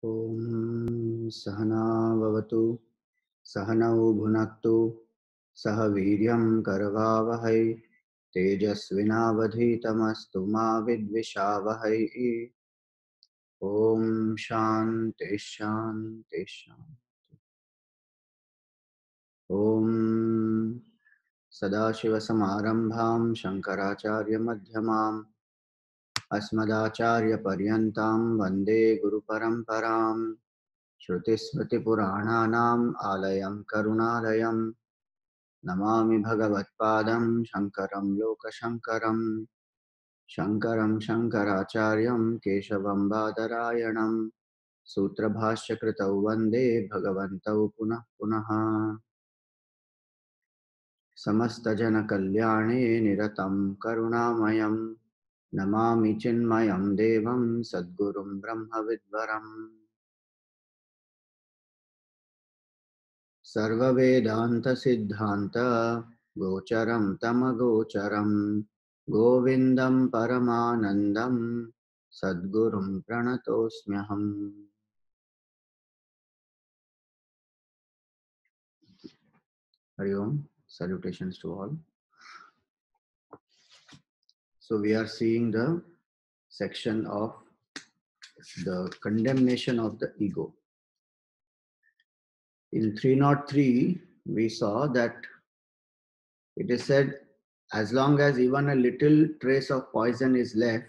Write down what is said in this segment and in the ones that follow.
ॐ सहना भवतु सहनौ भुनक्तु सह वीर्यं करवावहै तेजस्विनावधीतमस्तु मा विद्विषावहै। ॐ शान्ति शान्ति शान्ति। ॐ सदाशिवसमारम्भां शङ्कराचार्यमध्यमाम् अस्मदाचार्यपर्यन्तां वन्दे गुरुपरम्पराम्। श्रुतिस्मृतिपुराणानाम् आलयं करुणालयं नमामि भगवत्पादं शङ्करं लोकशङ्करं। शङ्करं शङ्कराचार्यं केशवं बादरायणं सूत्रभाष्यकृतौ वन्दे भगवन्तौ पुनः पुनः। समस्तजनकल्याणे निरतं करुणामयं नमामि चिन्मयं देवं सद्गुरुं ब्रह्मविद्वरम्। सर्ववेदान्तसिद्धान्त गोचरं तमगोचरं गोविन्दं परमानन्दं सद्गुरुं प्रणतोऽस्म्यहम्। Hari Om, salutations to all. So we are seeing the section of the condemnation of the ego. In 303, we saw that it is said, as long as even a little trace of poison is left,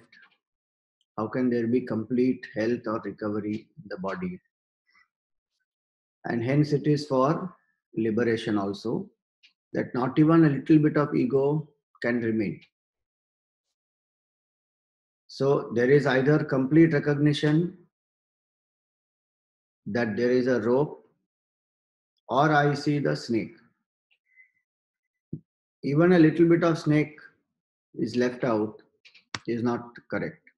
how can there be complete health or recovery in the body? And hence it is for liberation also, that not even a little bit of ego can remain. So there is either complete recognition that there is a rope, or I see the snake. Even a little bit of snake is left out is not correct.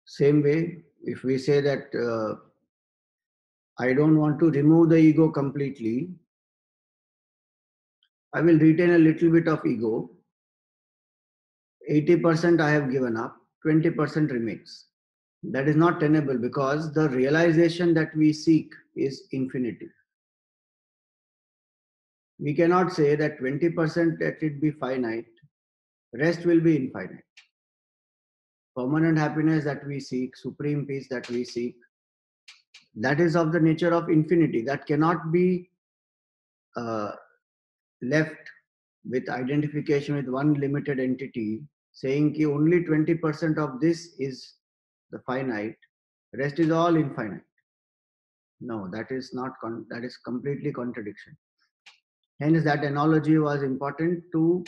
Same way, if we say that I don't want to remove the ego completely, I will retain a little bit of ego. 80% I have given up, 20% remains. That is not tenable because the realization that we seek is infinity. We cannot say that 20% let it be finite, rest will be infinite. Permanent happiness that we seek, supreme peace that we seek, that is of the nature of infinity. That cannot be left with identification with one limited entity, saying ki only 20% of this is the finite, rest is all infinite. No, that is not, that is completely contradiction. Hence that analogy was important to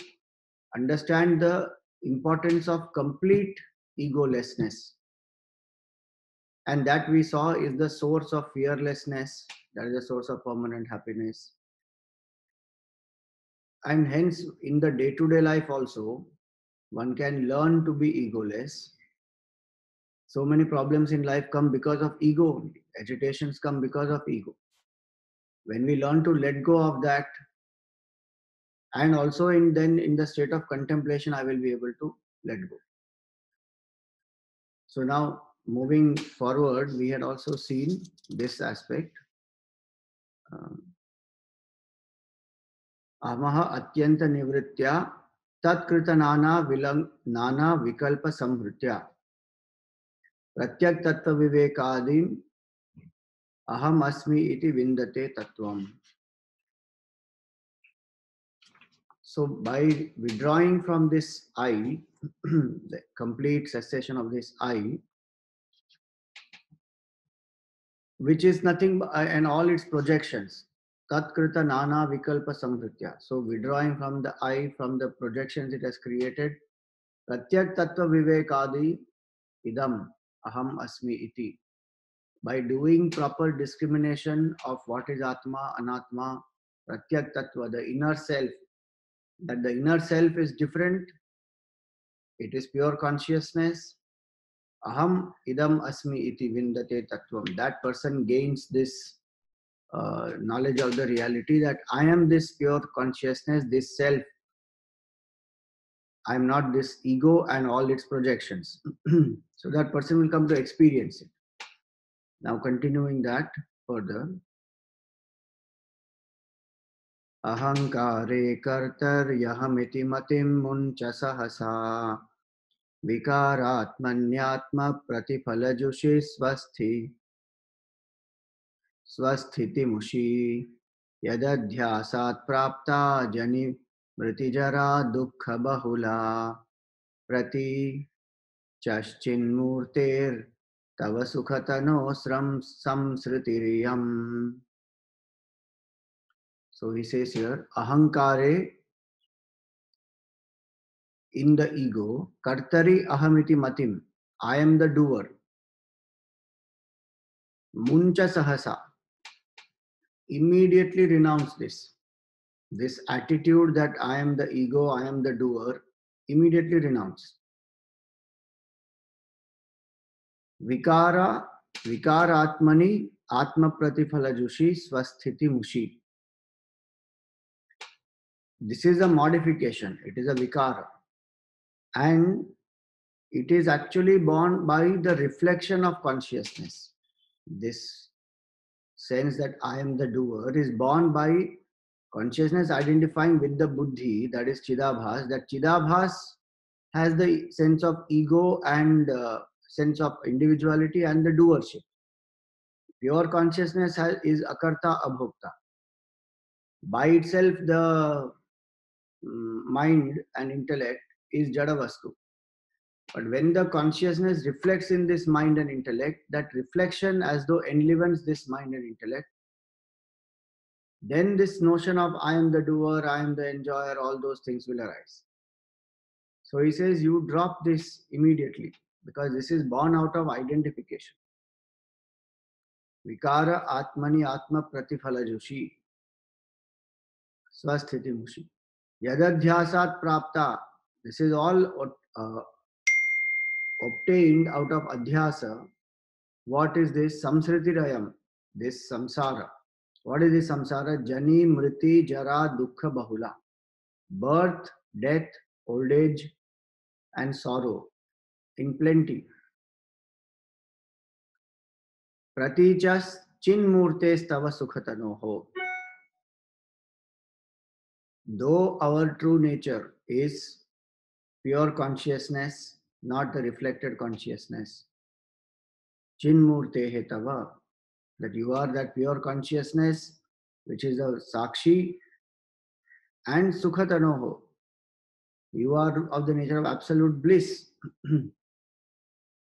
understand the importance of complete egolessness. And that we saw is the source of fearlessness, that is the source of permanent happiness. And hence in the day-to-day life also, one can learn to be egoless. So many problems in life come because of ego only. Agitations come because of ego. When we learn to let go of that, and also then in the state of contemplation, I will be able to let go. So now moving forward, we had also seen this aspect. Amaha atyanta nivritya tatkrita nana vikalpa samhritya pratyak tattva vivekadim aham asmi iti vindate tattvam. So by withdrawing from this I, the complete cessation of this I, which is nothing and all its projections, tatkrita nana vikalpa samhritya. So withdrawing from the I, from the projections it has created, pratyak tattva vivekadi idam aham asmi iti. By doing proper discrimination of what is atma, anatma, pratyak tattva, the inner self, that the inner self is different, it is pure consciousness. Aham idam asmi iti vindate tattvam. That person gains this knowledge of the reality that I am this pure consciousness, this self, I am not this ego and all its projections. So that person will come to experience it. Now continuing that further. Ahankare kartaryahmiti matim muncha sahasa vikaratmanyatma pratifalajushi स्वस्थितिमुषी यदध्यासात् प्राप्ता जनि मृतिजरा दुःख बहुला प्रति चश्चिन्मूर्तेर्तव सुखतनो संसृतिरियम्. So he says here, ahankare, in the ego, kartari ahamiti matim, I am the doer. Muncha sahasa, immediately renounce this. This attitude that I am the ego, I am the doer, immediately renounce. Vikara, vikaratmani, atma pratifalajushi, swasthiti mushi. This is a modification, it is a vikara. And it is actually born by the reflection of consciousness. This sense that I am the doer is born by consciousness identifying with the buddhi, that is Chidabhas, that Chidabhas has the sense of ego and sense of individuality and the doership. Pure consciousness is akarta abhokta. By itself, the mind and intellect is jadavastu. But when the consciousness reflects in this mind and intellect, that reflection as though enlivens this mind and intellect, then this notion of I am the doer, I am the enjoyer, all those things will arise. So he says you drop this immediately because this is born out of identification. Vikara atmani atma pratifalajushi swasthiti mushi. Yadadhyasat prapta. This is all obtained out of adhyasa. What is this? Samsritirayam. This samsara. What is this samsara? Jani, mriti, jara, dukkha, bahula. Birth, death, old age, and sorrow in plenty. Pratichas chinmurtes tava sukhatanoho. Though our true nature is pure consciousness, not the reflected consciousness. Chinmurte tava. That you are that pure consciousness, which is a sakshi, and sukhatanoho. You are of the nature of absolute bliss.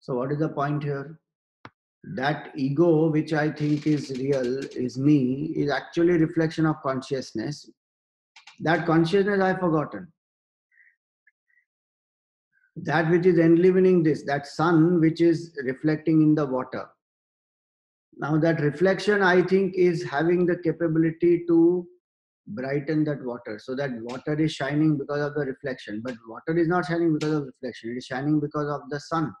So what is the point here? That ego, which I think is real, is me, is actually reflection of consciousness. That consciousness I have forgotten. That which is enlivening this, that sun which is reflecting in the water. Now that reflection, I think, is having the capability to brighten that water, so that water is shining because of the reflection. But water is not shining because of reflection, it is shining because of the sun.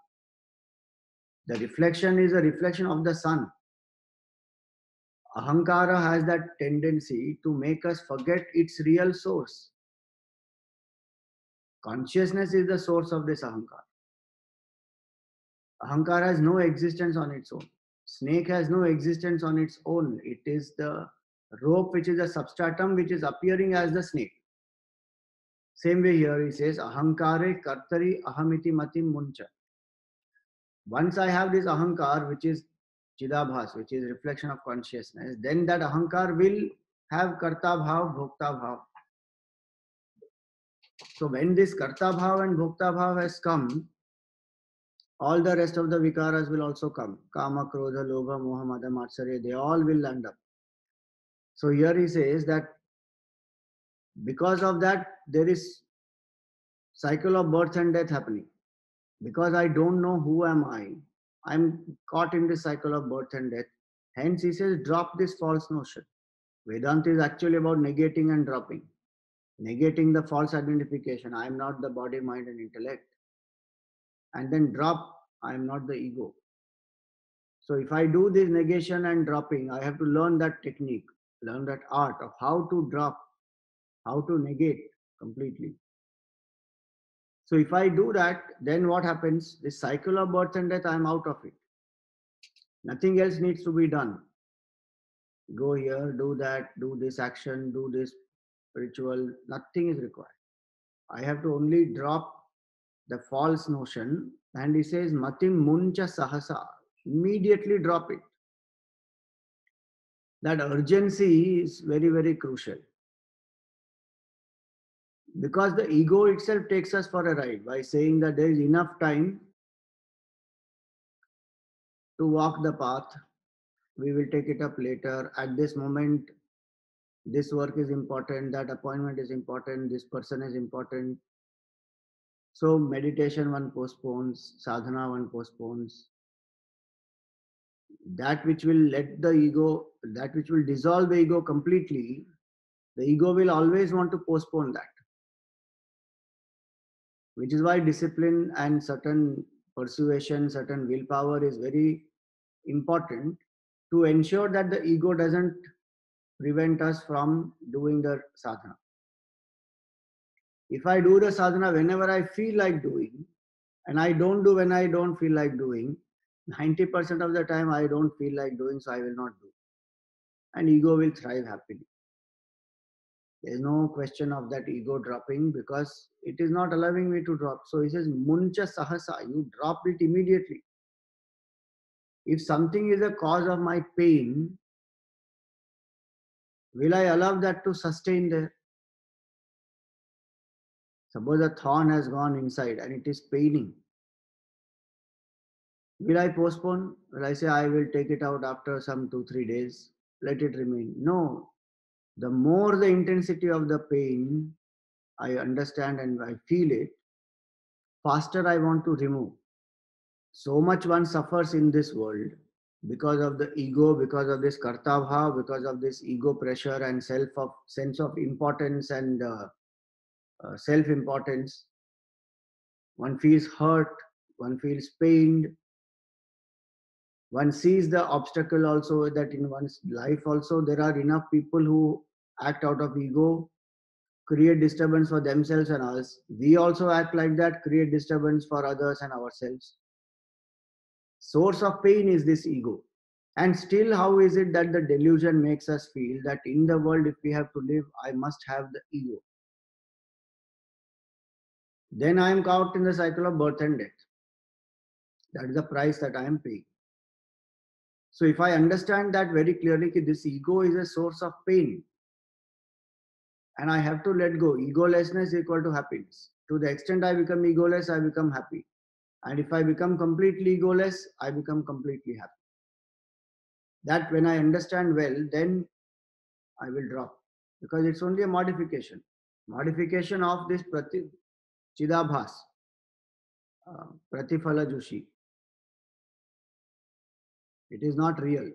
The reflection is a reflection of the sun. Ahankara has that tendency to make us forget its real source. Consciousness is the source of this ahankara. Ahankara has no existence on its own. Snake has no existence on its own. It is the rope which is a substratum which is appearing as the snake. Same way here he says, ahankare kartari ahamiti matim muncha. Once I have this ahankar, which is chidabhas, which is reflection of consciousness, then that ahankar will have karta bhav, bhokta bhav. So when this karta bhav and bhokta bhav has come, all the rest of the vikaras will also come. Kama, krodha, lobha, moha, mada, matsarya, they all will land up. So here he says that because of that, there is cycle of birth and death happening. Because I don't know who am I, I'm caught in this cycle of birth and death. Hence he says, drop this false notion. Vedanta is actually about negating and dropping. Negating the false identification. I am not the body, mind, and intellect. And then drop, I am not the ego. So if I do this negation and dropping, I have to learn that technique, learn that art of how to drop, how to negate completely. So if I do that, then what happens? This cycle of birth and death, I'm out of it. Nothing else needs to be done. Go here, do that, do this action, do this ritual. Nothing is required. I have to only drop the false notion. And he says, Matim muncha sahasa. Immediately drop it. That urgency is very, very crucial. Because the ego itself takes us for a ride by saying that there is enough time to walk the path. We will take it up later. At this moment, this work is important, that appointment is important, this person is important. So meditation one postpones, sadhana one postpones. That which will let the ego, that which will dissolve the ego completely, the ego will always want to postpone that. Which is why discipline and certain persuasion, certain willpower is very important to ensure that the ego doesn't prevent us from doing the sadhana. If I do the sadhana whenever I feel like doing, and I don't do when I don't feel like doing, 90% of the time I don't feel like doing, so I will not do. And ego will thrive happily. There is no question of that ego dropping because it is not allowing me to drop. So he says, Muncha sahasa, you drop it immediately. If something is a cause of my pain, will I allow that to sustain there? Suppose a thorn has gone inside and it is paining. Will I postpone? Will I say I will take it out after some 2-3 days? Let it remain. No. The more the intensity of the pain I understand and I feel it, faster I want to remove. So much one suffers in this world because of the ego, because of this karta bhav, because of this ego pressure and sense of importance and self importance. One feels hurt, one feels pained, one sees the obstacle also that in one's life also there are enough people who act out of ego, create disturbance for themselves and us. We also act like that, create disturbance for others and ourselves. Source of pain is this ego. And still, how is it that the delusion makes us feel that in the world, if we have to live, I must have the ego? Then I am caught in the cycle of birth and death. That is the price that I am paying. So if I understand that very clearly, this ego is a source of pain, and I have to let go. Egolessness is equal to happiness. To the extent I become egoless, I become happy. And if I become completely egoless, I become completely happy. That when I understand well, then I will drop. Because it's only a modification. Modification of this Chidabhas, Pratifala Joshi. It is not real.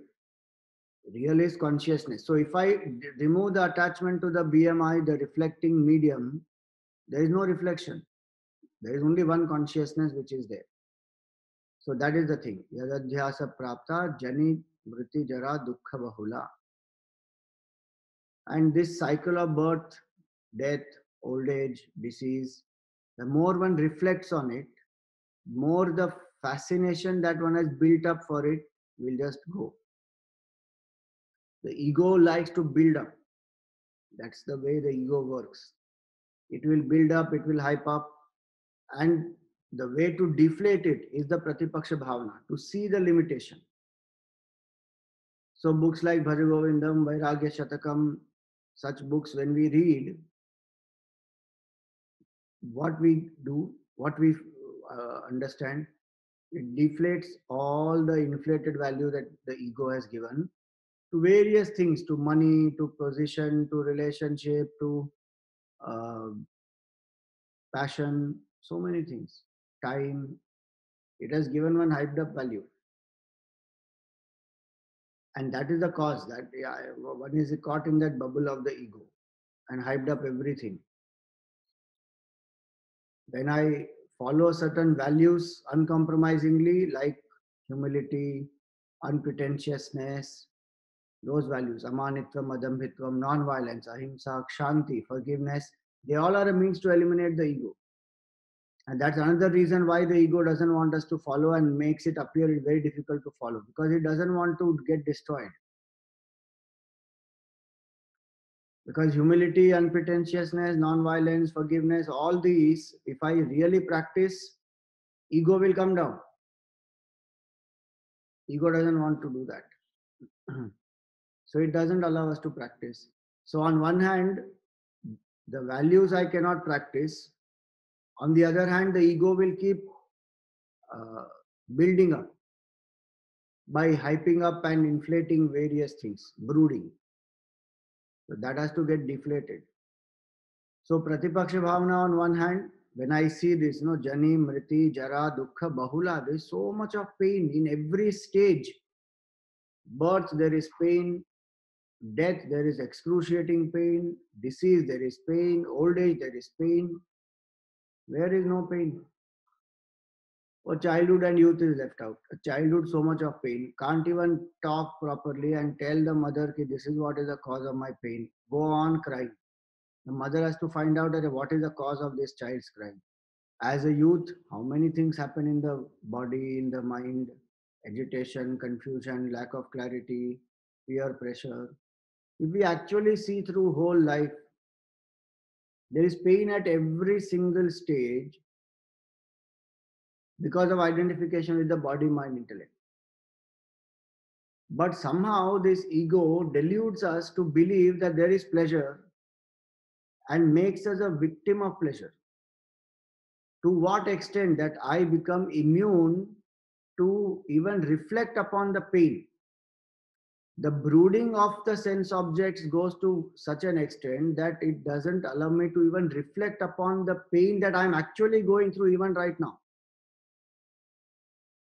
Real is consciousness. So if I remove the attachment to the BMI, the reflecting medium, there is no reflection. There is only one consciousness which is there. So that is the thing. Yadadhyasa prapta jani mriti jara dukkha bahula. And this cycle of birth, death, old age, disease, the more one reflects on it, more the fascination that one has built up for it will just go. The ego likes to build up. That's the way the ego works. It will build up, it will hype up, and the way to deflate it is the Pratipaksha Bhavana, to see the limitation. So books like Bhaja Govindam, Vairagya Shatakam, such books, when we read, what we do, what we understand, it deflates all the inflated value that the ego has given to various things, to money, to position, to relationship, to uh, passion, so many things, time. It has given one hyped up value. And that is the cause that one is caught in that bubble of the ego and hyped up everything. When I follow certain values uncompromisingly, like humility, unpretentiousness, those values, amanitvam, adambhitvam, non-violence, ahimsa, kshanti, forgiveness, they all are a means to eliminate the ego. And that's another reason why the ego doesn't want us to follow and makes it appear very difficult to follow, because it doesn't want to get destroyed. Because humility, unpretentiousness, non-violence, forgiveness, all these, if I really practice, ego will come down. Ego doesn't want to do that. So it doesn't allow us to practice. So on one hand, the values I cannot practice. On the other hand, the ego will keep uh, building up by hyping up and inflating various things, brooding. So that has to get deflated. So Pratipaksha Bhavana on one hand, when I see this, Jani, Mriti, Jara, Dukkha, Bahula, there is so much of pain in every stage. Birth, there is pain. Death, there is excruciating pain. Disease, there is pain. Old age, there is pain. Where is no pain? Or childhood and youth is left out. A childhood, so much of pain. Can't even talk properly and tell the mother, "Ki this is what is the cause of my pain." Go on crying. The mother has to find out that what is the cause of this child's crying. As a youth, how many things happen in the body, in the mind: agitation, confusion, lack of clarity, peer pressure. If we actually see through whole life, there is pain at every single stage because of identification with the body, mind, intellect. But somehow this ego deludes us to believe that there is pleasure and makes us a victim of pleasure. To what extent that I become immune to even reflect upon the pain. The brooding of the sense objects goes to such an extent that it doesn't allow me to even reflect upon the pain that I'm actually going through even right now.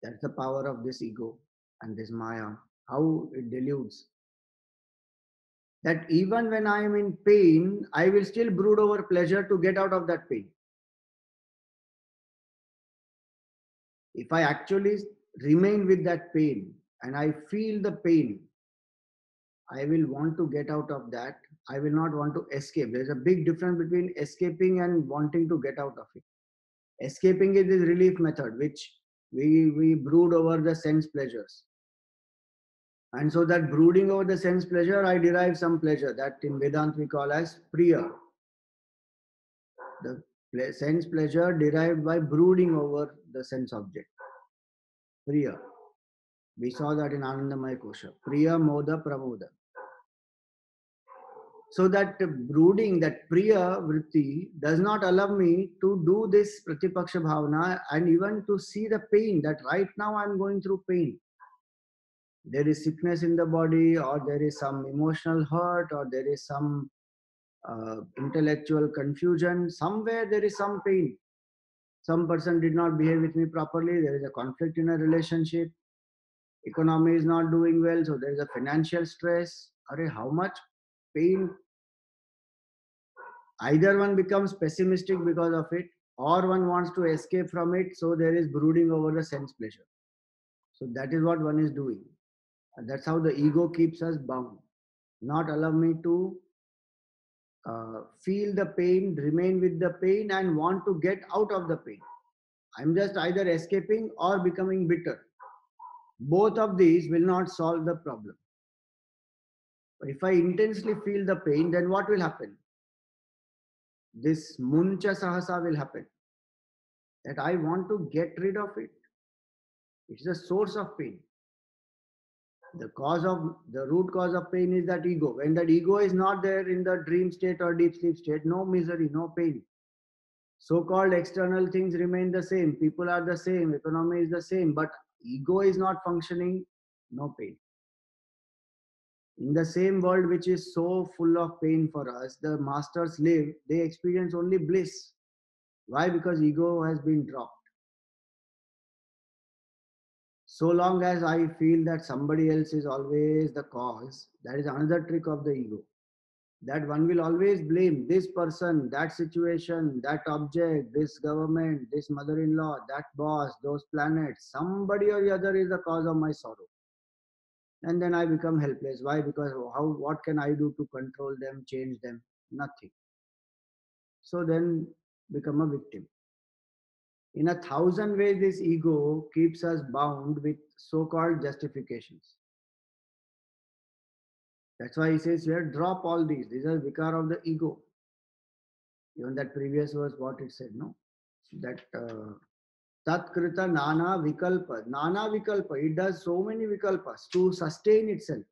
That's the power of this ego and this Maya, how it deludes. That even when I am in pain, I will still brood over pleasure to get out of that pain. If I actually remain with that pain and I feel the pain, I will want to get out of that. I will not want to escape. There's a big difference between escaping and wanting to get out of it. Escaping is this relief method, which we brood over the sense pleasures. And so that brooding over the sense pleasure, I derive some pleasure that in Vedanta we call as Priya. The sense pleasure derived by brooding over the sense object. Priya. We saw that in Anandamaya Kosha. Priya, Moda, Pramoda. So that brooding, that Priya Vritti does not allow me to do this Pratipaksha Bhavana and even to see the pain that right now I'm going through pain. There is sickness in the body, or there is some emotional hurt, or there is some intellectual confusion. Somewhere there is some pain. Some person did not behave with me properly. There is a conflict in a relationship. Economy is not doing well, so there is a financial stress. Are how much pain? Either one becomes pessimistic because of it, or one wants to escape from it. So there is brooding over the sense pleasure. So that is what one is doing. And that's how the ego keeps us bound. Not allow me to feel the pain, remain with the pain, and want to get out of the pain. I'm just either escaping or becoming bitter. Both of these will not solve the problem. But if I intensely feel the pain, then what will happen? This muncha sahasa will happen. That I want to get rid of it. It's a source of pain. The root cause of pain is that ego. When that ego is not there in the dream state or deep sleep state, no misery, no pain. So-called external things remain the same. People are the same. Economy is the same. But ego is not functioning, no pain. In the same world which is so full of pain for us, the masters live, they experience only bliss. Why? Because ego has been dropped. So long as I feel that somebody else is always the cause, that is another trick of the ego. That one will always blame this person, that situation, that object, this government, this mother-in-law, that boss, those planets. Somebody or the other is the cause of my sorrow. And then I become helpless. Why? Because what can I do to control them, change them? Nothing. So then become a victim. In 1,000 ways, this ego keeps us bound with so-called justifications. That's why he says here, drop all these. These are vikar of the ego. Even that previous verse, what it said, no? That Tatkrita Nana Vikalpa. Nana Vikalpa. It does so many Vikalpas to sustain itself.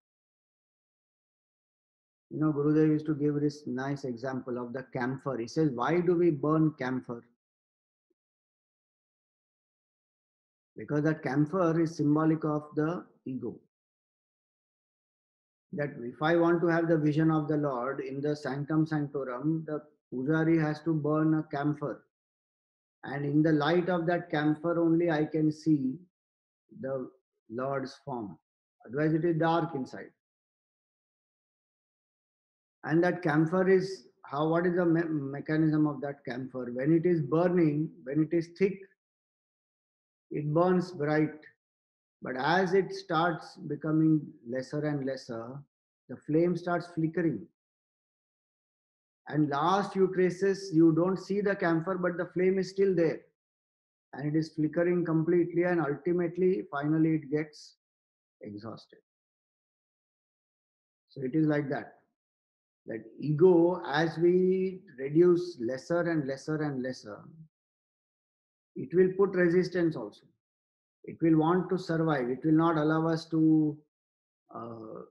You know, Gurudev used to give this nice example of the camphor. He says, why do we burn camphor? Because that camphor is symbolic of the ego. That if I want to have the vision of the Lord in the sanctum sanctorum, the pujari has to burn a camphor. And in the light of that camphor only I can see the Lord's form. Otherwise it is dark inside. And that camphor is how, what is the mechanism of that camphor? When it is burning, when it is thick, it burns bright. But as it starts becoming lesser and lesser, the flame starts flickering. And last few traces, you don't see the camphor, but the flame is still there. And it is flickering completely, and ultimately, finally, it gets exhausted. So it is like that. That ego, as we reduce lesser and lesser and lesser, it will put resistance also. It will want to survive. It will not allow us to uh,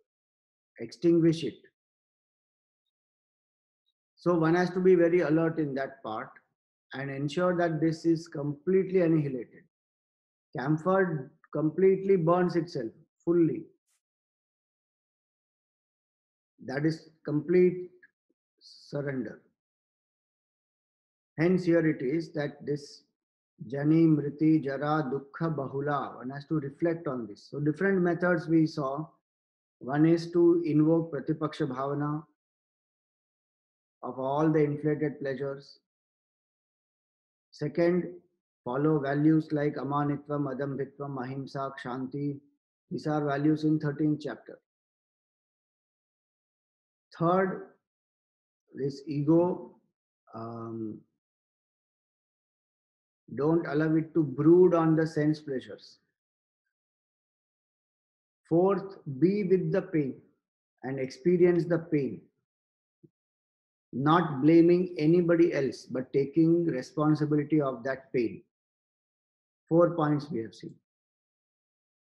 extinguish it. So one has to be very alert in that part and ensure that this is completely annihilated. Camphor completely burns itself fully. That is complete surrender. Hence here it is that this Jani, Mriti, Jara, Dukkha, Bahula, one has to reflect on this. So different methods we saw. One is to invoke Pratipaksha Bhavana of all the inflated pleasures. Second, follow values like Amanitvam, Adambhitvam, Ahimsa, Kshanti. These are values in 13th chapter. Third, this ego, don't allow it to brood on the sense pleasures. Fourth, be with the pain and experience the pain, not blaming anybody else, but taking responsibility of that pain. 4 points we have seen.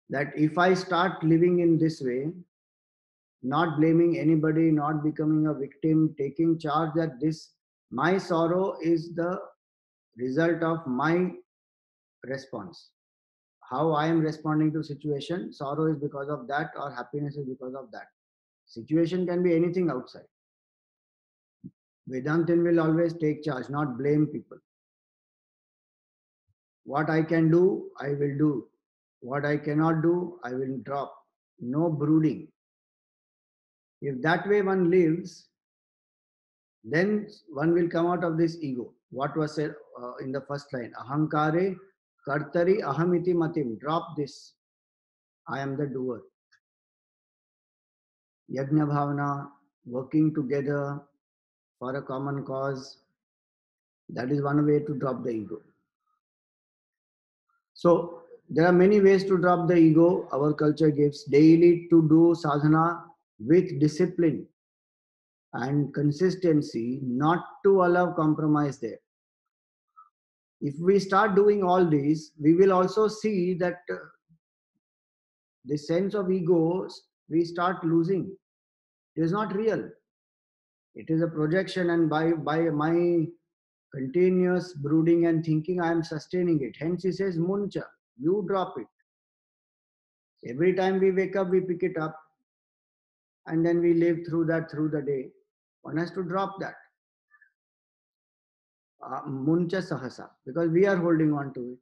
That if I start living in this way, not blaming anybody, not becoming a victim, taking charge that this, my sorrow is the result of my response. How I am responding to situation, sorrow is because of that or happiness is because of that. Situation can be anything outside. Vedantin will always take charge, not blame people. What I can do, I will do. What I cannot do, I will drop. No brooding. If that way one lives, then one will come out of this ego. What was said in the first line? Ahankare kartari ahamiti matim. Drop this. I am the doer. Yajna bhavana, working together for a common cause. That is one way to drop the ego. So there are many ways to drop the ego. Our culture gives daily to do sadhana with discipline and consistency, not to allow compromise there. If we start doing all these, we will also see that the sense of ego we start losing. It is not real. It is a projection, and by my continuous brooding and thinking, I am sustaining it. Hence he says, Muncha, you drop it. Every time we wake up, we pick it up, and then we live through that through the day. One has to drop that. Muncha sahasa, because we are holding on to it.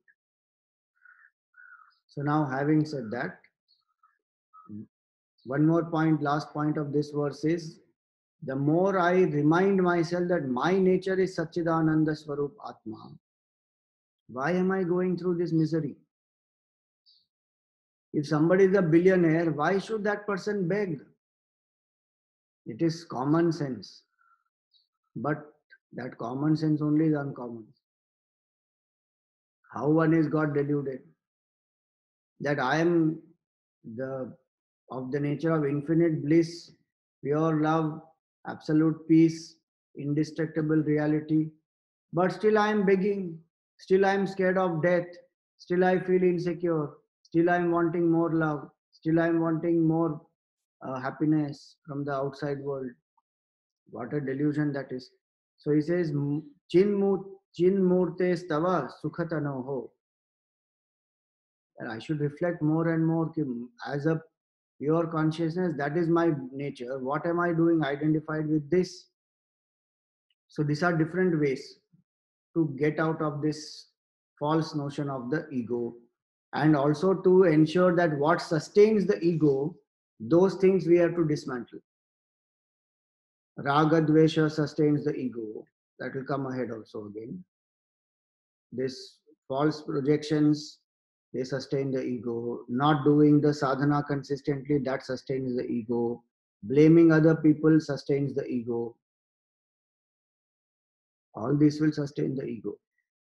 So now, having said that, one more point, last point of this verse is, the more I remind myself that my nature is Satchidananda Swarup Atma, why am I going through this misery? If somebody is a billionaire, why should that person beg? It is common sense. But that common sense only is uncommon. How one is got deluded that I am the of the nature of infinite bliss, pure love, absolute peace, indestructible reality. But still I am begging, still I am scared of death, still I feel insecure, still I am wanting more love, still I am wanting more happiness from the outside world. What a delusion that is. So he says, Chin murte stava sukhatano ho. And I should reflect more and more as a pure consciousness, that is my nature. What am I doing identified with this? So these are different ways to get out of this false notion of the ego, and also to ensure that what sustains the ego, those things we have to dismantle. Raga Dvesha sustains the ego. That will come ahead also again. This false projections, they sustain the ego. Not doing the sadhana consistently, that sustains the ego. Blaming other people sustains the ego. All this will sustain the ego.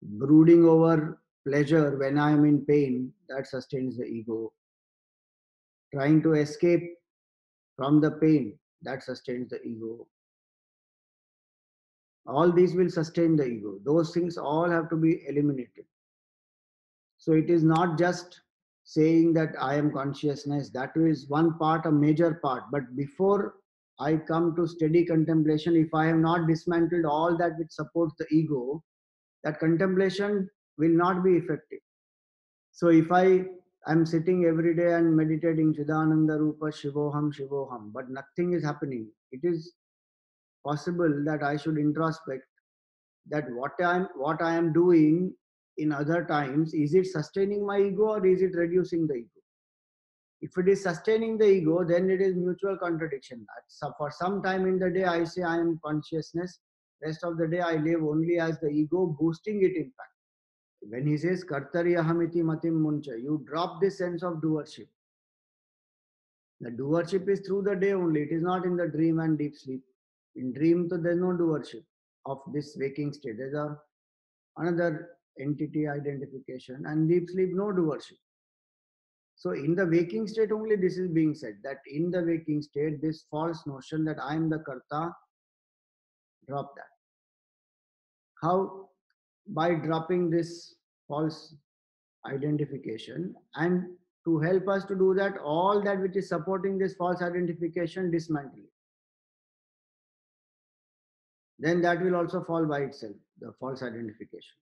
Brooding over pleasure when I am in pain, that sustains the ego. Trying to escape from the pain, that sustains the ego. All these will sustain the ego. Those things all have to be eliminated. So it is not just saying that I am consciousness, that is one part, a major part. But before I come to steady contemplation, if I have not dismantled all that which supports the ego, that contemplation will not be effective. So if I am sitting every day and meditating Chidananda Rupa Shivoham Shivoham, but nothing is happening, it is possible that I should introspect that what I am doing in other times, is it sustaining my ego or is it reducing the ego? If it is sustaining the ego, then it is mutual contradiction. So for some time in the day, I say I am consciousness. Rest of the day, I live only as the ego, boosting it in fact. When he says kartaryahamiti matim muncha, you drop this sense of doership. The doership is through the day only. It is not in the dream and deep sleep. In dream, so there is no doership of this waking state. There is another entity identification, and deep sleep, no doership. So in the waking state only this is being said, that in the waking state, this false notion that I am the karta, drop that. How? By dropping this false identification, and to help us to do that, all that which is supporting this false identification, dismantle it. Then that will also fall by itself, the false identification.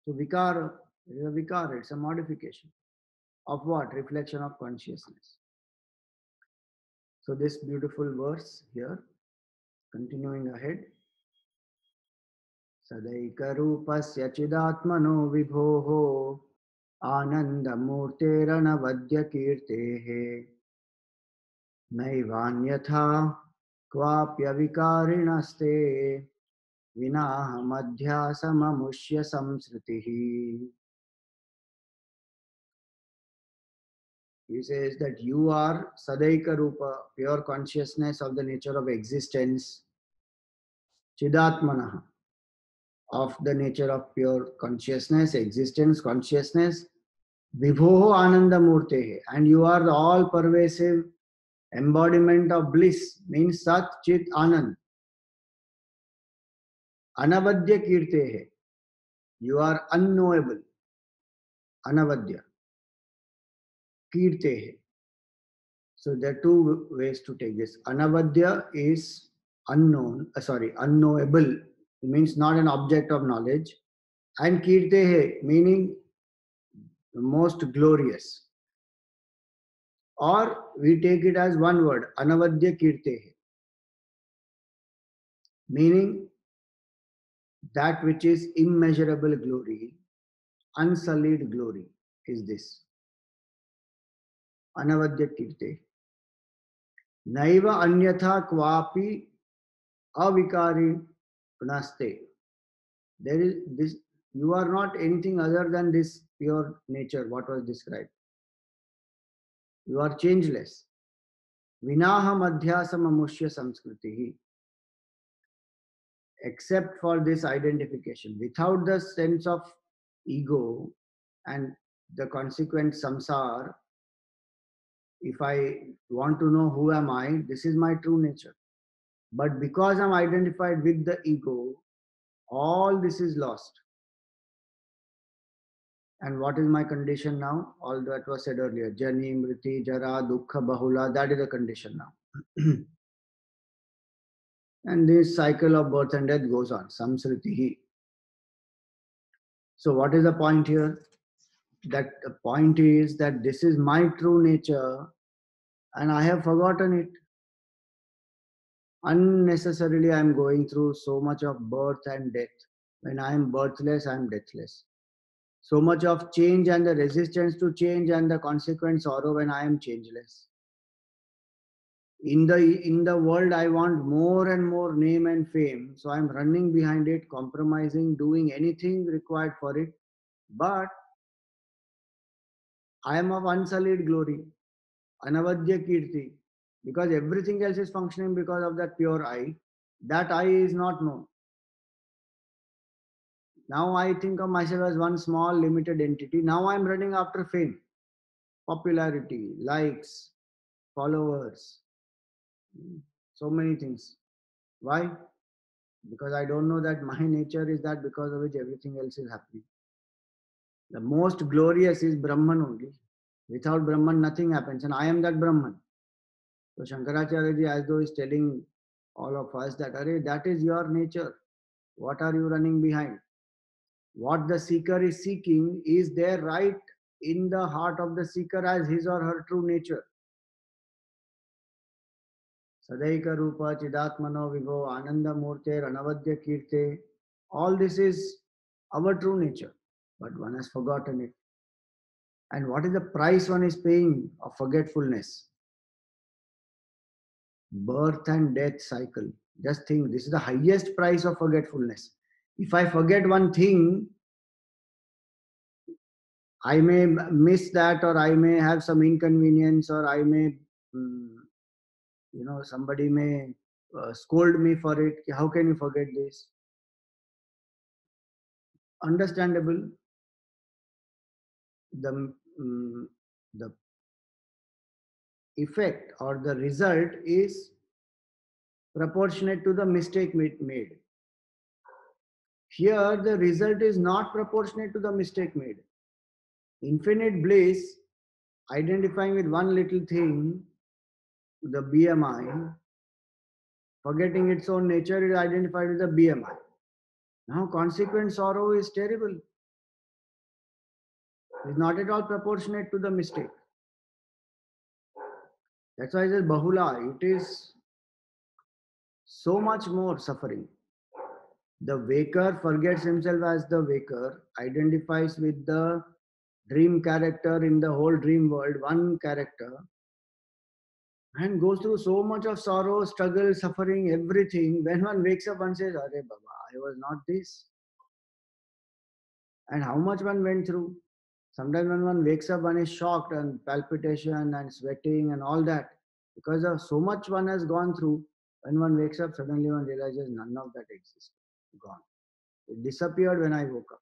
So vikara is a vikara, it's a modification of what? Reflection of consciousness. So this beautiful verse here, continuing ahead. सदैकरूपस्य चिदात्मनो विभोः आनन्दमूर्तेरनवद्यकीर्तेः नैवान्यथा क्वाप्यविकारिणस्ते विनाहमध्यासममुष्य संसृतिः. He says that you are Sadaika Rupa, pure consciousness of the nature of existence, Chidatmanaha, of the nature of pure consciousness, existence, consciousness, Vibhoho Ananda Murtehe, and you are the all pervasive embodiment of bliss, means Sat Chit Anand. Anavadya Kirtehe, you are unknowable. Anavadya. Kirtehe. So there are two ways to take this. Anavadya is unknown, unknowable. It means not an object of knowledge. And Kirtehe, meaning the most glorious. Or we take it as one word, Anavadya Kirtehe, meaning that which is immeasurable glory, unsullied glory is this. Anavadya Kirte. Naiva anyatha kvapi avikari punaste. There is this, you are not anything other than this pure nature, what was described. You are changeless. Vinaha madhyasam amushya samskritihi. Except for this identification. Without the sense of ego and the consequent samsara, if I want to know who am I, this is my true nature. But because I'm identified with the ego, all this is lost. And what is my condition now? All that was said earlier. Jani, Mriti, Jara, Dukkha, Bahula, that is the condition now. And this cycle of birth and death goes on. Samsritihi. So what is the point here? That the point is that this is my true nature and I have forgotten it. Unnecessarily, I am going through so much of birth and death. When I am birthless, I am deathless. So much of change and the resistance to change and the consequent sorrow when I am changeless. In the world, I want more and more name and fame. So I'm running behind it, compromising, doing anything required for it. But I am of unsullied glory, anavadya kirti, because everything else is functioning because of that pure I. That I is not known. Now I think of myself as one small limited entity. Now I'm running after fame, popularity, likes, followers, so many things. Why? Because I don't know that my nature is that because of which everything else is happening. The most glorious is Brahman only. Without Brahman, nothing happens, and I am that Brahman. So Shankaracharya ji, as though is telling all of us that, Arey, that is your nature. What are you running behind? What the seeker is seeking is there right in the heart of the seeker as his or her true nature. Sadaika Rupa Chidatmano Vibho Ananda Murte Ranavadya Kirte. All this is our true nature, but one has forgotten it. And what is the price one is paying of forgetfulness? Birth and death cycle. Just think, this is the highest price of forgetfulness. If I forget one thing, I may miss that, or I may have some inconvenience, or I may, somebody may scold me for it. How can you forget this? Understandable. The the effect or the result is proportionate to the mistake made. Here, the result is not proportionate to the mistake made. Infinite bliss, identifying with one little thing, the BMI, forgetting its own nature, is identified with the BMI. Now, consequent sorrow is terrible. It's not at all proportionate to the mistake. That's why it says Bahula. It is so much more suffering. The waker forgets himself as the waker, identifies with the dream character in the whole dream world, one character, and goes through so much of sorrow, struggle, suffering, everything. When one wakes up, one says, Are Baba, I was not this. And how much one went through. Sometimes when one wakes up, one is shocked and palpitation and sweating and all that. Because of so much one has gone through, when one wakes up, suddenly one realizes none of that exists. Gone. It disappeared when I woke up.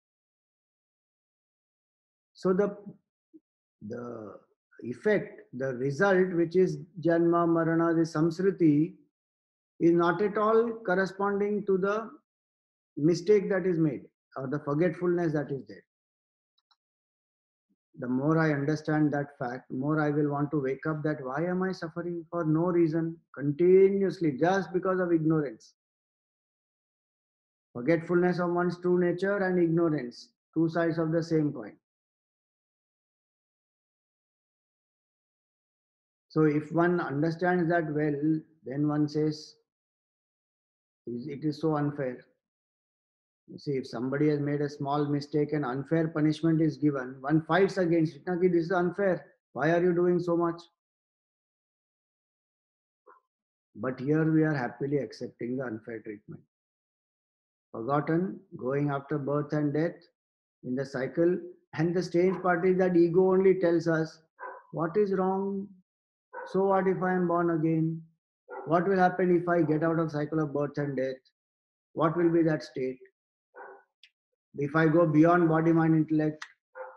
So the effect, the result, which is Janma, Marana, the Samsriti, is not at all corresponding to the mistake that is made or the forgetfulness that is there. The more I understand that fact, more I will want to wake up that why am I suffering for no reason continuously just because of ignorance. Forgetfulness of one's true nature and ignorance, two sides of the same coin. So if one understands that well, then one says, it is so unfair. You see, if somebody has made a small mistake and unfair punishment is given, one fights against it. This is unfair. Why are you doing so much? But here we are happily accepting the unfair treatment. Forgotten, going after birth and death in the cycle. And the strange part is that ego only tells us what is wrong. So what if I am born again? What will happen if I get out of cycle of birth and death? What will be that state? If I go beyond body, mind, intellect,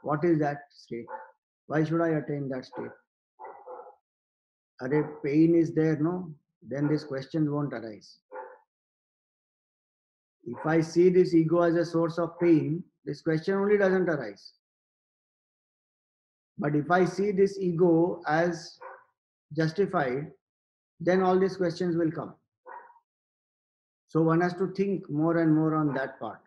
what is that state? Why should I attain that state? Are pain is there, no? Then this question won't arise. If I see this ego as a source of pain, this question only doesn't arise. But if I see this ego as justified, then all these questions will come. So one has to think more and more on that part.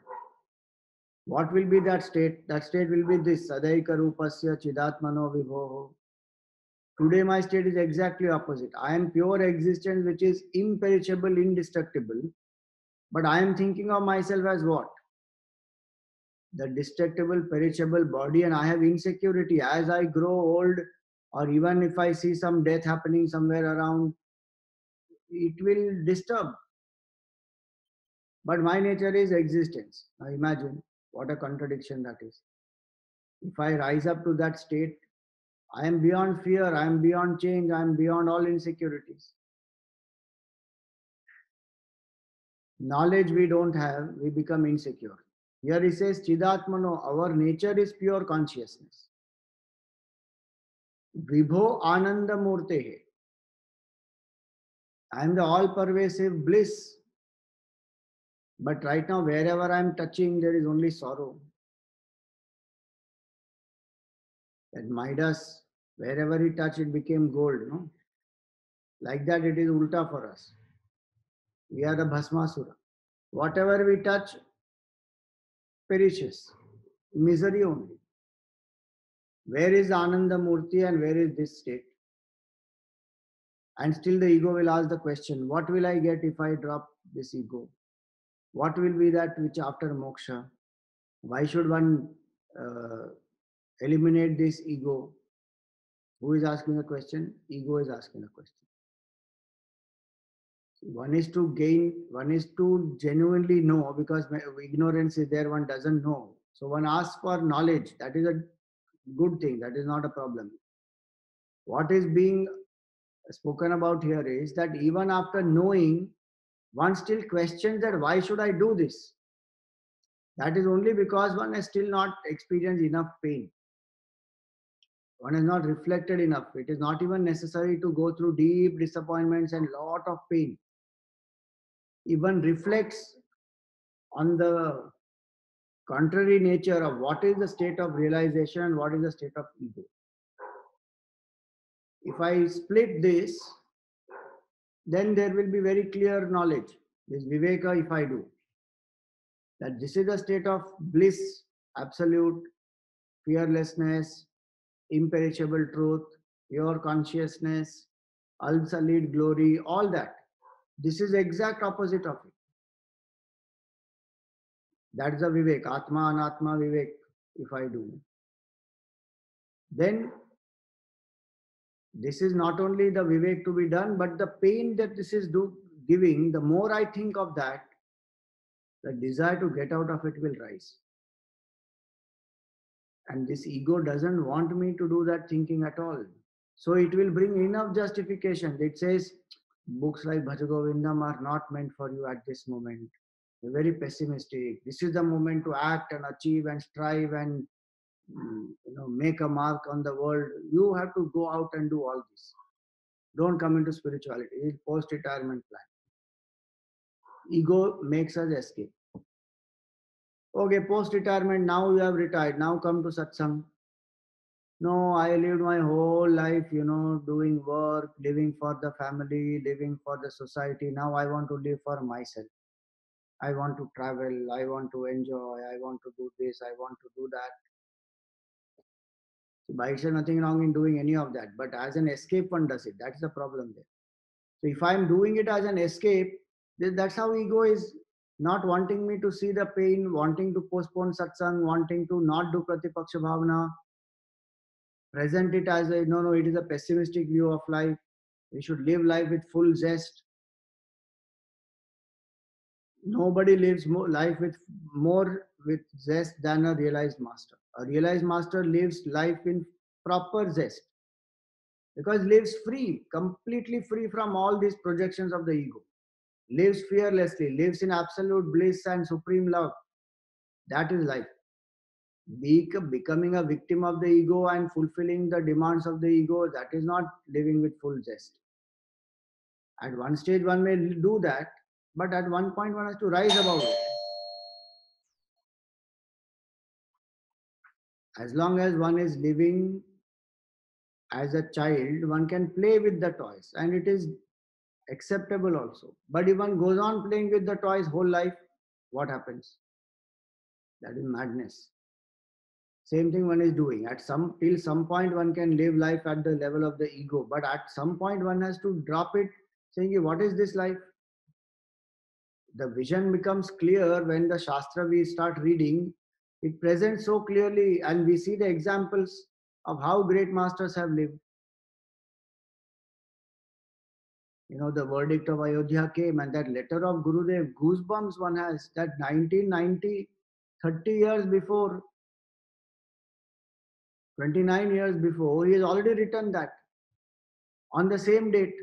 What will be that state? That state will be this Sadaika Rupasya Chidatmano Vibhoho. Today my state is exactly opposite. I am pure existence which is imperishable, indestructible. But I am thinking of myself as what? The destructible, perishable body, and I have insecurity. As I grow old, or even if I see some death happening somewhere around, it will disturb. But my nature is existence. Now imagine what a contradiction that is. If I rise up to that state, I am beyond fear, I am beyond change, I am beyond all insecurities. Knowledge we don't have, we become insecure. Here he says, Chidatmano, our nature is pure consciousness. Vibho Ananda Murte. I am the all pervasive bliss. But right now, wherever I am touching, there is only sorrow. That Midas, wherever he touched, it became gold. No? Like that, it is ulta for us. We are the Bhasmasura. Whatever we touch perishes. Misery only. Where is Ananda Murti and where is this state? And still the ego will ask the question, what will I get if I drop this ego? What will be that which after moksha? Why should one eliminate this ego? Who is asking the question? Ego is asking the question. One is to gain, one is to genuinely know, because ignorance is there, one doesn't know. So one asks for knowledge. That is a good thing. That is not a problem. What is being spoken about here is that even after knowing, one still questions that why should I do this? That is only because one has still not experienced enough pain. One has not reflected enough. It is not even necessary to go through deep disappointments and lot of pain. Even reflects on the contrary nature of what is the state of realization and what is the state of ego. If I split this, then there will be very clear knowledge. This Viveka, if I do, that this is the state of bliss, absolute, fearlessness, imperishable truth, pure consciousness, unsullied glory, all that. This is the exact opposite of it. That's the Vivek, Atma, Anatma, Vivek, if I do. Then this is not only the Vivek to be done, but the pain that this is giving, the more I think of that, the desire to get out of it will rise. And this ego doesn't want me to do that thinking at all. So it will bring enough justification. It says, books like Bhajagovindam are not meant for you at this moment. You're very pessimistic. This is the moment to act and achieve and strive and make a mark on the world. You have to go out and do all this. Don't come into spirituality. It's post-retirement plan. Ego makes us escape. Okay, post-retirement, now you have retired. Now come to satsang. No, I lived my whole life, doing work, living for the family, living for the society. Now I want to live for myself. I want to travel. I want to enjoy. I want to do this. I want to do that. So by itself, nothing wrong in doing any of that. But as an escape, one does it. That's the problem there. So if I'm doing it as an escape, that's how ego is not wanting me to see the pain, wanting to postpone satsang, wanting to not do pratipaksha bhavana, present it as a no, it is a pessimistic view of life. We should live life with full zest. Nobody lives life with more with zest than a realized master. A realized master lives life in proper zest because lives free, completely free from all these projections of the ego. Lives fearlessly, lives in absolute bliss and supreme love. That is life. Becoming a victim of the ego and fulfilling the demands of the ego, that is not living with full zest. At one stage, one may do that, but at one point, one has to rise above it. As long as one is living as a child, one can play with the toys and it is acceptable also. But if one goes on playing with the toys whole life, what happens? That is madness. Same thing one is doing. Till some point one can live life at the level of the ego, but at some point one has to drop it, saying, what is this life? The vision becomes clear when the Shastra we start reading. It presents so clearly, and we see the examples of how great masters have lived. The verdict of Ayodhya came, and that letter of Gurudev, goosebumps one has, that 1990, 30 years before, 29 years before, he has already written that on the same date,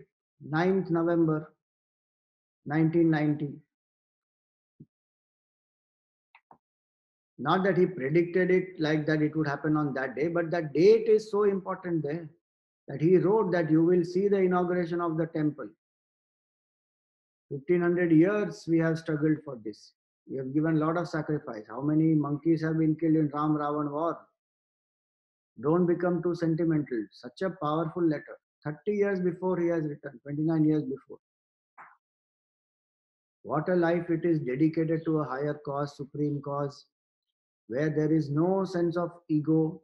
9th November 1990. Not that he predicted it like that it would happen on that day, but that date is so important there that he wrote that you will see the inauguration of the temple. 1500 years we have struggled for this. We have given a lot of sacrifice. How many monkeys have been killed in Ram Ravan war? Don't become too sentimental. Such a powerful letter. 30 years before he has written, 29 years before. What a life it is, dedicated to a higher cause, supreme cause, where there is no sense of ego.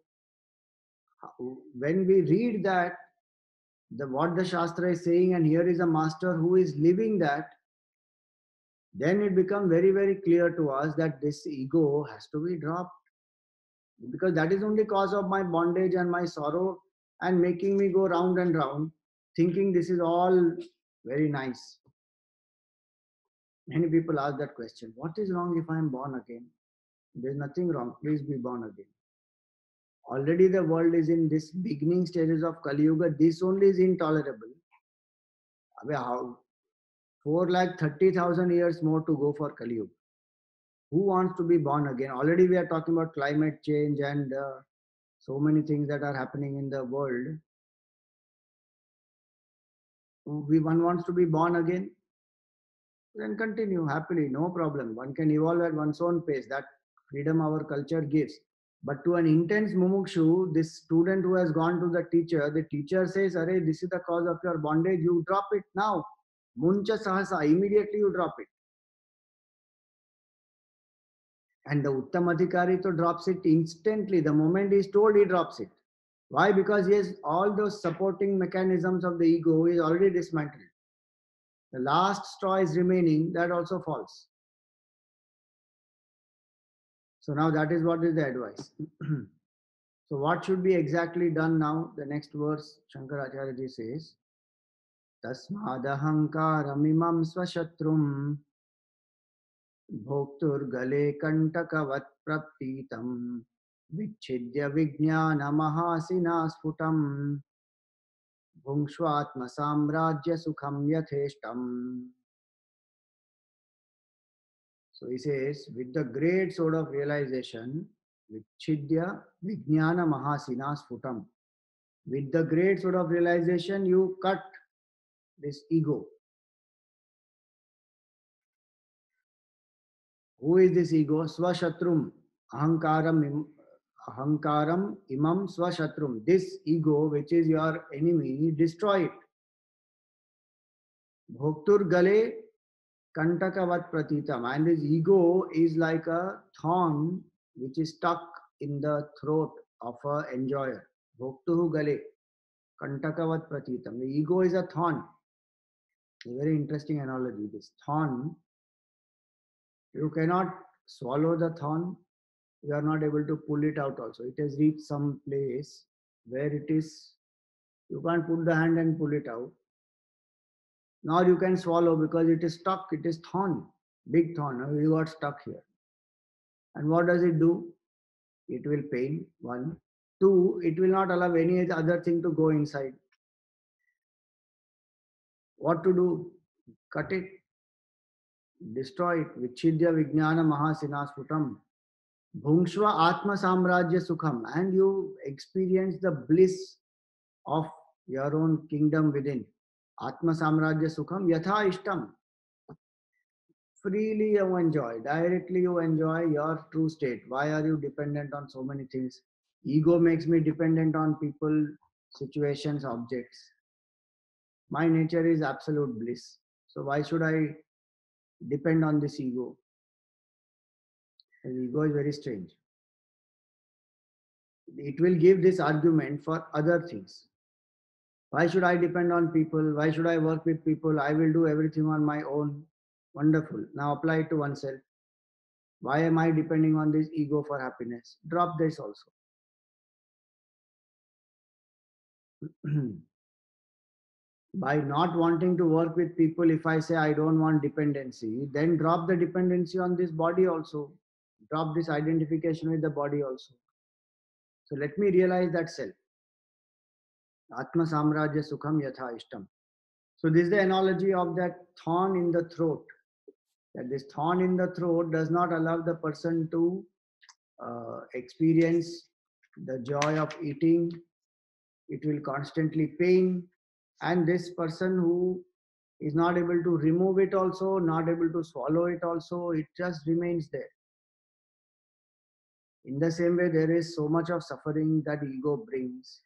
When we read that, what the Shastra is saying, and here is a master who is living that, then it becomes very, very clear to us that this ego has to be dropped. Because that is only cause of my bondage and my sorrow and making me go round and round, thinking this is all very nice. Many people ask that question, what is wrong if I am born again? There's nothing wrong. Please be born again. Already the world is in this beginning stages of Kali Yuga. This only is intolerable. How? 4,30,000 years more to go for Kali Yuga. Who wants to be born again? Already we are talking about climate change and so many things that are happening in the world. One wants to be born again, then continue happily, no problem. One can evolve at one's own pace. That freedom our culture gives. But to an intense mumukshu, this student who has gone to the teacher says, Arey, this is the cause of your bondage, you drop it now. Muncha sahasa, immediately you drop it. And the Uttam Adhikari to drops it instantly. The moment he is told, he drops it. Why? Because he has all those supporting mechanisms of the ego is already dismantled. The last straw is remaining, that also falls. So now that is what is the advice. So what should be exactly done now? The next verse, Shankaracharya says, Tasmadahankaramimam swashatrum bhokturgale kantakavat praptitam vichidya vijnana mahasina sputam bhungshvatma samrajya sukham yatheshtam. So he says, with the great sword of realization, vichidya vijnana mahasina sputam. With the great sword of realization, you cut this ego. Who is this ego? Swashatrum. Ahankaram imam swashatrum. This ego, which is your enemy, destroy it. Bhoktur gale kantakavat pratitam. And this ego is like a thorn which is stuck in the throat of an enjoyer. Bhoktuhu gale kantakavat pratitam. The ego is a thorn. A very interesting analogy. This thorn, you cannot swallow the thorn, you are not able to pull it out also. It has reached some place where it is, you can't put the hand and pull it out. Nor you can swallow because it is stuck, it is thorn, big thorn, you got stuck here. And what does it do? It will pain, one. Two, it will not allow any other thing to go inside. What to do? Cut it, destroy it. Vichidya vijnana mahasina sputam. Bhungshva Atma Samrajya Sukham, and you experience the bliss of your own kingdom within. Atma Samrajya Sukham Yatha Ishtam. Freely you enjoy, directly you enjoy your true state. Why are you dependent on so many things? Ego makes me dependent on people, situations, objects. My nature is absolute bliss. So why should I depend on this ego? The ego is very strange. It will give this argument for other things. Why should I depend on people? Why should I work with people? I will do everything on my own. Wonderful. Now apply it to oneself. Why am I depending on this ego for happiness? Drop this also. By not wanting to work with people, if I say I don't want dependency, then drop the dependency on this body also. Drop this identification with the body also. So let me realize that self. Atma Samrajya Sukham Yatha Ishtam. So this is the analogy of that thorn in the throat. That this thorn in the throat does not allow the person to experience the joy of eating. It will constantly pain. And this person who is not able to remove it also, not able to swallow it also, it just remains there. In the same way, there is so much of suffering that ego brings.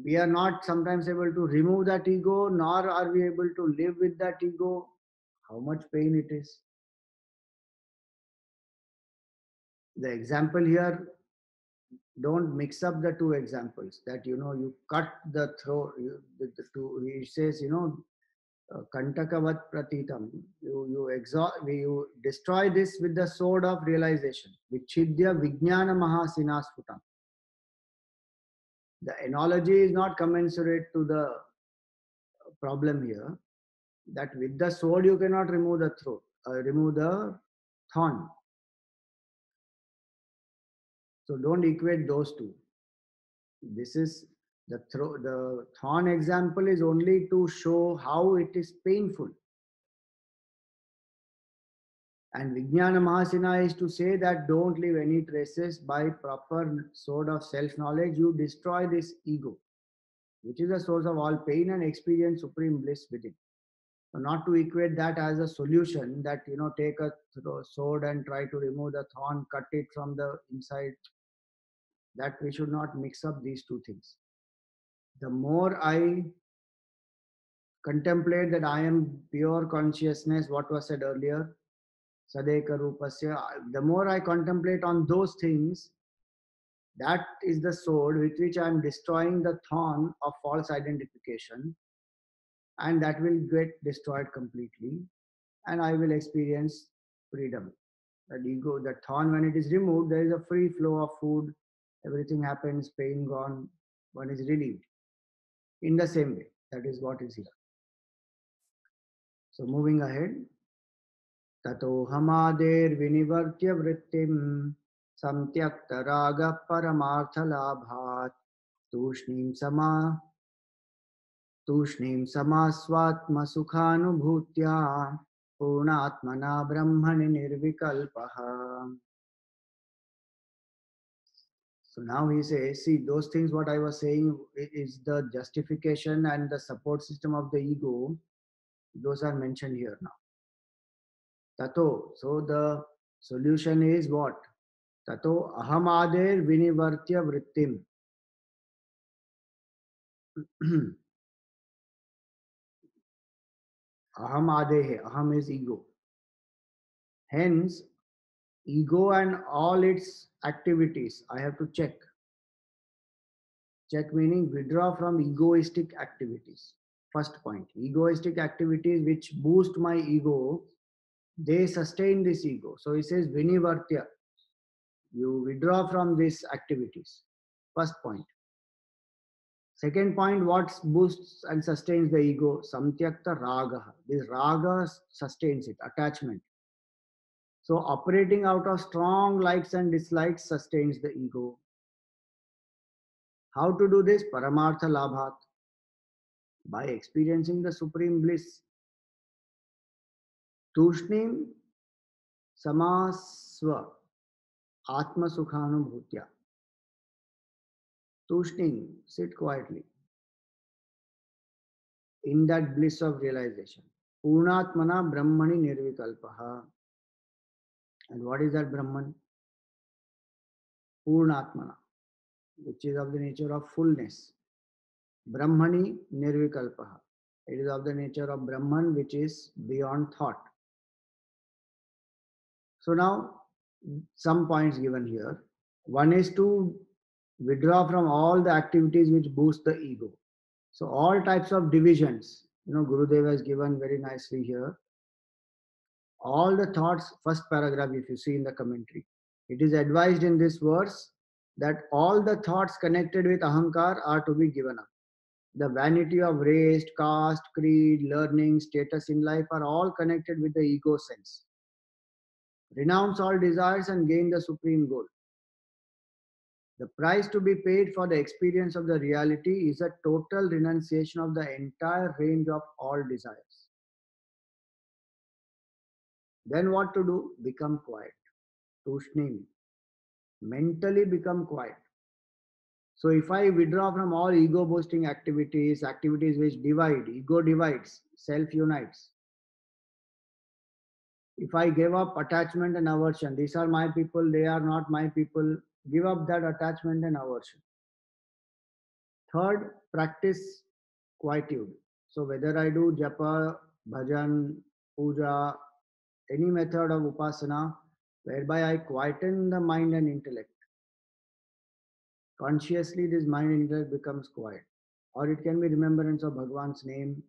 We are not sometimes able to remove that ego, nor are we able to live with that ego. How much pain it is. The example here, don't mix up the two examples. That you cut the throat. The two. He says kantakavat pratitam. You destroy this with the sword of realization. Vichidya vijnana mahasinasputam. The analogy is not commensurate to the problem here. That with the sword you cannot remove the throat, remove the thorn. So don't equate those two. This is the thorn example is only to show how it is painful. And Vijnana Mahasina is to say that don't leave any traces. By proper sword of self-knowledge, you destroy this ego, which is the source of all pain, and experience supreme bliss within. So not to equate that as a solution, that take a sword and try to remove the thorn, cut it from the inside. That we should not mix up these two things. The more I contemplate that I am pure consciousness, what was said earlier, Sadeka Rupasya, the more I contemplate on those things, that is the sword with which I am destroying the thorn of false identification, and that will get destroyed completely, and I will experience freedom. That ego, that thorn, when it is removed, there is a free flow of food, everything happens, pain gone, one is relieved. In the same way, that is what is here. So moving ahead, ततोहमादेर्विनिवर्त्य वृत्तिं संत्यक्तरागः परमार्थलाभात् तूष्णीं समा तूष्णीं समास्वात्मसुखानुभूत्या पूर्णात्मना ब्रह्मणि निर्विकल्पः. So now he says, see, those things what I was saying is the justification and the support system of the ego. Those are mentioned here now. Tato. So the solution is what? Tato ahamader vinivartya vrittim. Aham adehe. Aham is ego. Hence, ego and all its activities, I have to check. Check meaning withdraw from egoistic activities. First point. Egoistic activities which boost my ego, they sustain this ego. So he says vinivartya. You withdraw from these activities. First point. Second point, what boosts and sustains the ego? Samtyakta raga. This raga sustains it, attachment. So operating out of strong likes and dislikes sustains the ego. How to do this? Paramartha labhat. By experiencing the supreme bliss. Tushnim samasva. Atma Sukhanubhutya. Tushning, sit quietly in that bliss of realization. Purnatmana Brahmani Nirvikalpaha. And what is that Brahman? Purnatmana, which is of the nature of fullness. Brahmani Nirvikalpaha. It is of the nature of Brahman, which is beyond thought. So now, some points given here. One is to withdraw from all the activities which boost the ego. So all types of divisions, Gurudev has given very nicely here. All the thoughts, first paragraph, if you see in the commentary, it is advised in this verse that all the thoughts connected with ahankar are to be given up. The vanity of race, caste, creed, learning, status in life are all connected with the ego sense. Renounce all desires and gain the supreme goal. The price to be paid for the experience of the reality is a total renunciation of the entire range of all desires. Then what to do? Become quiet. Tushning. Mentally become quiet. So if I withdraw from all ego boosting activities, activities which divide, ego divides, self unites. If I give up attachment and aversion, these are my people, they are not my people, give up that attachment and aversion. Third, practice quietude. So whether I do japa, bhajan, puja, any method of upasana, whereby I quieten the mind and intellect. Consciously, this mind and intellect becomes quiet. Or it can be remembrance of Bhagwan's name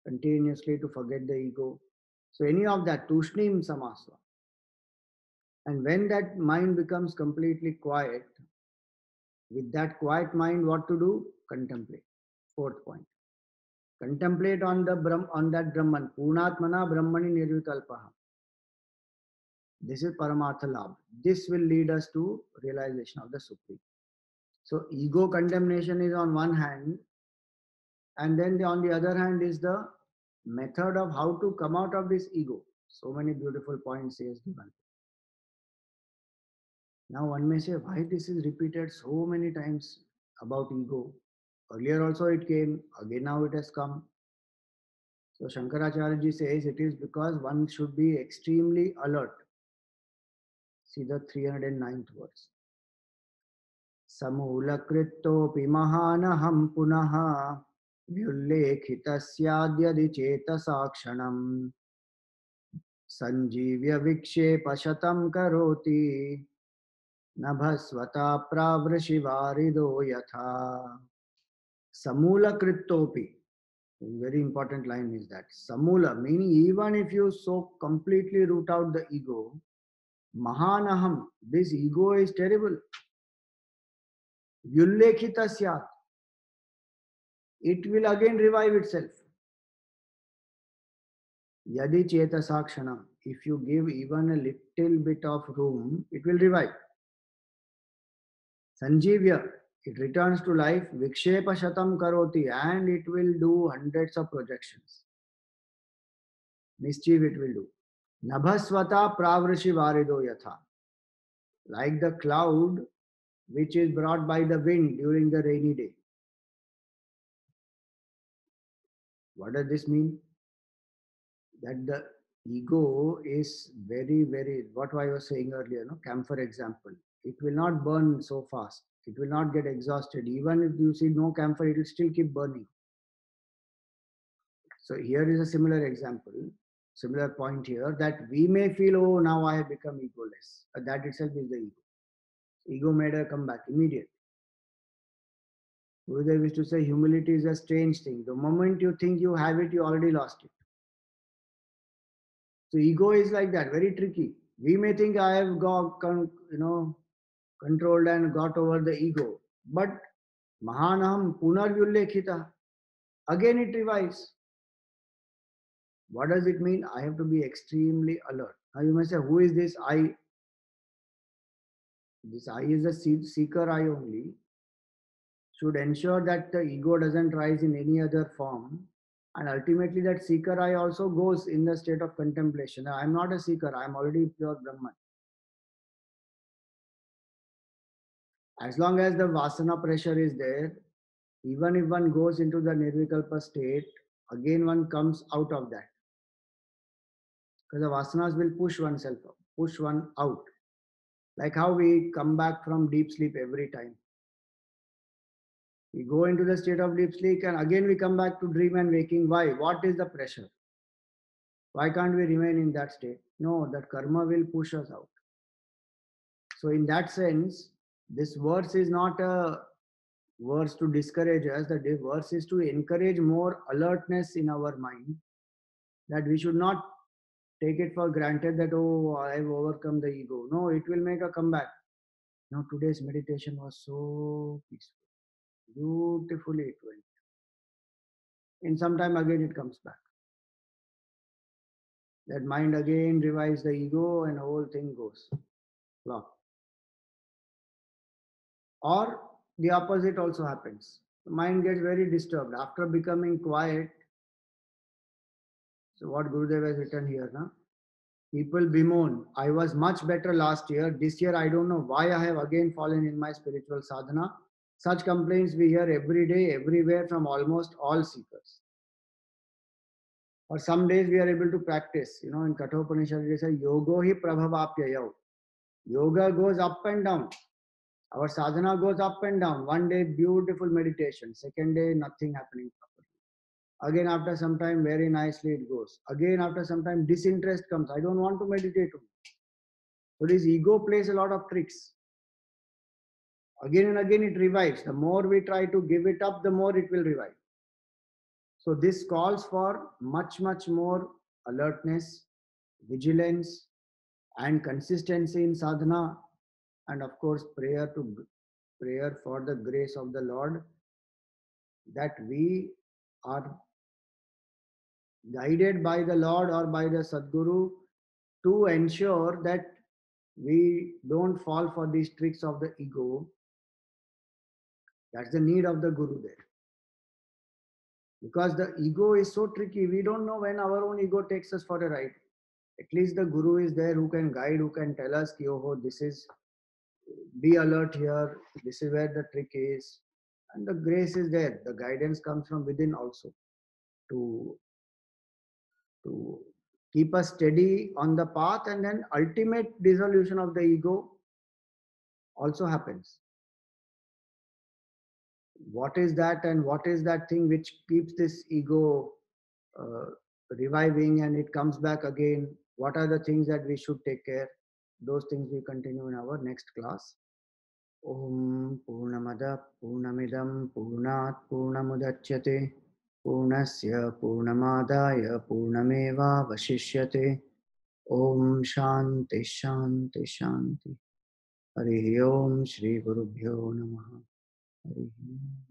continuously to forget the ego. So any of that, tushnim samasva. And when that mind becomes completely quiet, with that quiet mind, what to do? Contemplate. Fourth point. Contemplate on the on that Brahman. Purnatmana Brahmani Nirvikalpaha. This is Paramartha Labh. This will lead us to realization of the Supreme. So ego condemnation is on one hand, and then on the other hand is the method of how to come out of this ego. So many beautiful points he has given. Now one may say, why this is repeated so many times about ego? Earlier also it came, again now it has come. So Shankaracharya ji says it is because one should be extremely alert. See the 309th verse. Samulakrittopi mahanaham punaha vyullekhitasyadyadi chetasakshanam sanjivya vikshepashatam karoti nabhasvata pravrashivarido yatha. Samulakrittopi. Very important line is that. Samula, meaning even if you so completely root out the ego, Mahanaham, this ego is terrible. Yullekita syat, it will again revive itself. Yadi chetasakshanam, if you give even a little bit of room, it will revive. Sanjivya, it returns to life. Vikshepa shatam karoti, and it will do hundreds of projections. Mischief it will do. Nabhasvata pravrashi varido yatha, like the cloud which is brought by the wind during the rainy day. What does this mean? That the ego is very, very, what I was saying earlier, camphor example. It will not burn so fast. It will not get exhausted. Even if you see no camphor, it will still keep burning. So here is a similar example, similar point here, that we may feel, oh, now I have become egoless. But that itself is the ego. Ego made her come back immediately. Gurudev used to say humility is a strange thing. The moment you think you have it, you already lost it. So ego is like that, very tricky. We may think I have controlled and got over the ego, but Mahanaham Punarvyullekita, again it revives. What does it mean? I have to be extremely alert. Now you may say, who is this I? This I is a seeker I only. Should ensure that the ego doesn't rise in any other form. And ultimately that seeker I also goes in the state of contemplation. I am not a seeker, I am already pure Brahman. As long as the Vasana pressure is there, even if one goes into the Nirvikalpa state, again one comes out of that. Because the Vasanas will push oneself, push one out. Like how we come back from deep sleep every time. We go into the state of deep sleep and again we come back to dream and waking. Why? What is the pressure? Why can't we remain in that state? No, that karma will push us out. So, in that sense, this verse is not a verse to discourage us. The verse is to encourage more alertness in our mind, that we should not take it for granted that, oh, I have overcome the ego. No, it will make a comeback. Now, today's meditation was so peaceful. Beautifully it went. In some time again it comes back. That mind again revives the ego and the whole thing goes flop. Or the opposite also happens. The mind gets very disturbed after becoming quiet. So what Gurudev has written here, na? People bemoan, I was much better last year. This year I don't know why I have again fallen in my spiritual sadhana. Such complaints we hear every day, everywhere from almost all seekers. Or some days we are able to practice. You know, in Kathopanishad they say, Yogo hi prabhavapyayav. Yoga goes up and down. Our sadhana goes up and down. One day, beautiful meditation. Second day, nothing happening properly. Again, after some time, very nicely it goes. Again, after some time, disinterest comes. I don't want to meditate. So this ego plays a lot of tricks. Again and again, it revives. The more we try to give it up, the more it will revive. So this calls for much, much more alertness, vigilance, and consistency in sadhana, and of course, prayer for the grace of the Lord, that we are guided by the Lord or by the Sadguru to ensure that we don't fall for these tricks of the ego. That's the need of the Guru there. Because the ego is so tricky, we don't know when our own ego takes us for a ride. At least the Guru is there who can guide, who can tell us, oh, this is, be alert here, this is where the trick is. And the grace is there. The guidance comes from within also to keep us steady on the path, and then ultimate dissolution of the ego also happens. What is that, and what is that thing which keeps this ego reviving and it comes back again? What are the things that we should take care? Those things we continue in our next class. Om Purnamada Purnamidam Purnat Purnamudachyate Purnasya Purnamadaya Purnameva Vashishyate. Om Shanti Shanti Shanti. Harihi Om Shri Gurubhyo Namaha. Harihi Om.